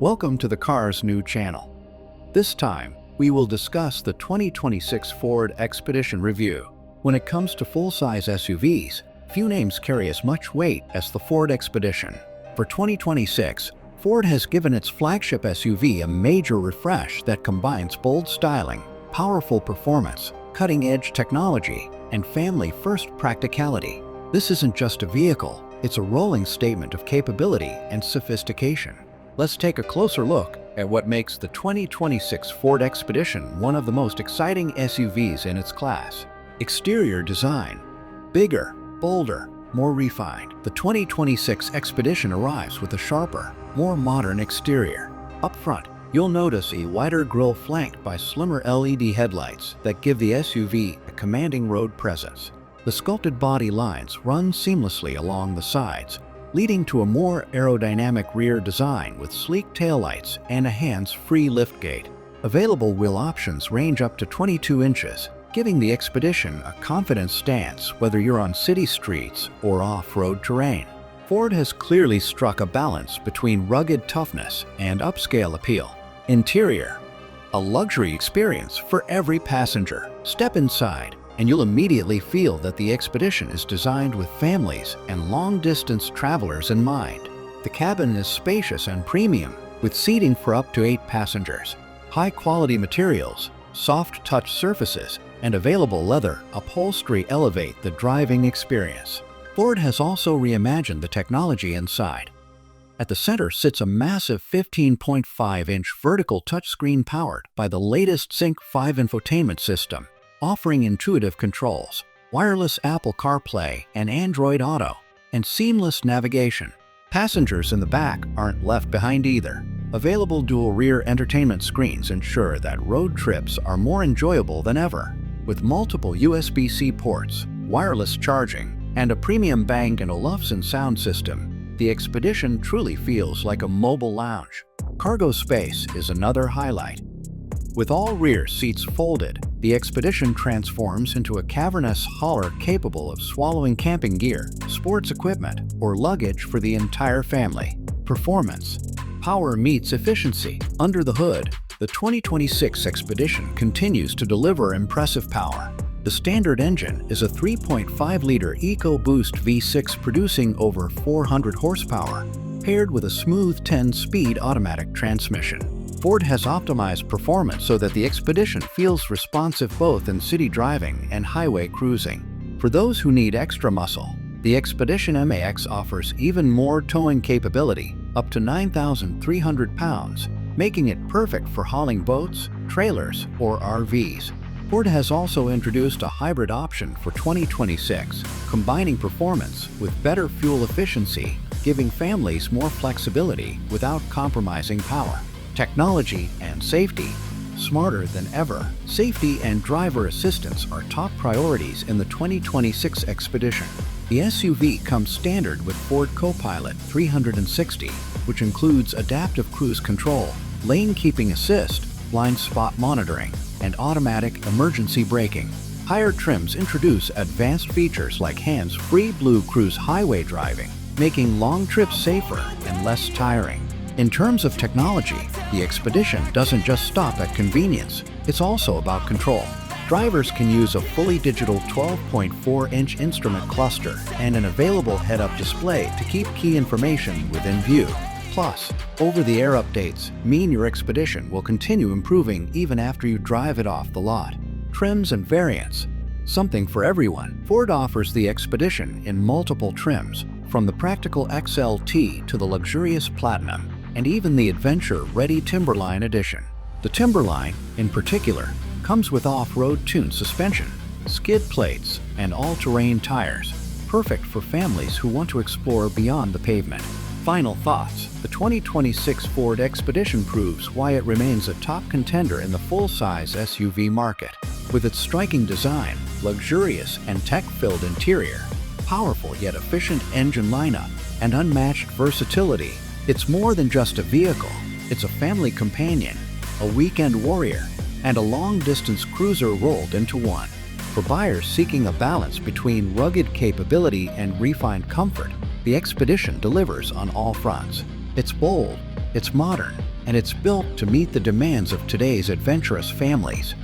Welcome to the CarsNew channel. This time, we will discuss the 2026 Ford Expedition review. When it comes to full-size SUVs, few names carry as much weight as the Ford Expedition. For 2026, Ford has given its flagship SUV a major refresh that combines bold styling, powerful performance, cutting-edge technology, and family-first practicality. This isn't just a vehicle, it's a rolling statement of capability and sophistication. Let's take a closer look at what makes the 2026 Ford Expedition one of the most exciting SUVs in its class. Exterior design. Bigger, bolder, more refined. The 2026 Expedition arrives with a sharper, more modern exterior. Up front, you'll notice a wider grille flanked by slimmer LED headlights that give the SUV a commanding road presence. The sculpted body lines run seamlessly along the sides, leading to a more aerodynamic rear design with sleek taillights and a hands-free liftgate. Available wheel options range up to 22 inches, giving the Expedition a confident stance whether you're on city streets or off-road terrain. Ford has clearly struck a balance between rugged toughness and upscale appeal. Interior. A luxury experience for every passenger. Step inside, and you'll immediately feel that the Expedition is designed with families and long-distance travelers in mind. The cabin is spacious and premium, with seating for up to 8 passengers. High-quality materials, soft touch surfaces, and available leather upholstery elevate the driving experience. Ford has also reimagined the technology inside. At the center sits a massive 15.5-inch vertical touchscreen powered by the latest Sync 5 infotainment system, offering intuitive controls, wireless Apple CarPlay and Android Auto, and seamless navigation. Passengers in the back aren't left behind either. Available dual rear entertainment screens ensure that road trips are more enjoyable than ever. With multiple USB-C ports, wireless charging, and a premium Bang & Olufsen sound system, the Expedition truly feels like a mobile lounge. Cargo space is another highlight. With all rear seats folded, the Expedition transforms into a cavernous hauler capable of swallowing camping gear, sports equipment, or luggage for the entire family. Performance. Power meets efficiency. Under the hood, the 2026 Expedition continues to deliver impressive power. The standard engine is a 3.5-liter EcoBoost V6 producing over 400 horsepower, paired with a smooth 10-speed automatic transmission. Ford has optimized performance so that the Expedition feels responsive both in city driving and highway cruising. For those who need extra muscle, the Expedition MAX offers even more towing capability, up to 9,300 pounds, making it perfect for hauling boats, trailers, or RVs. Ford has also introduced a hybrid option for 2026, combining performance with better fuel efficiency, giving families more flexibility without compromising power. Technology and safety. Smarter than ever, safety and driver assistance are top priorities in the 2026 Expedition. The SUV comes standard with Ford Copilot 360, which includes adaptive cruise control, lane keeping assist, blind spot monitoring, and automatic emergency braking. Higher trims introduce advanced features like hands-free Blue Cruise highway driving, making long trips safer and less tiring. In terms of technology, the Expedition doesn't just stop at convenience, it's also about control. Drivers can use a fully digital 12.4-inch instrument cluster and an available head-up display to keep key information within view. Plus, over-the-air updates mean your Expedition will continue improving even after you drive it off the lot. Trims and variants. Something for everyone. Ford offers the Expedition in multiple trims, from the practical XLT to the luxurious Platinum, and even the adventure-ready Timberline edition. The Timberline, in particular, comes with off-road tuned suspension, skid plates, and all-terrain tires, perfect for families who want to explore beyond the pavement. Final thoughts. The 2026 Ford Expedition proves why it remains a top contender in the full-size SUV market. With its striking design, luxurious and tech-filled interior, powerful yet efficient engine lineup, and unmatched versatility, it's more than just a vehicle. It's a family companion, a weekend warrior, and a long-distance cruiser rolled into one. For buyers seeking a balance between rugged capability and refined comfort, the Expedition delivers on all fronts. It's bold, it's modern, and it's built to meet the demands of today's adventurous families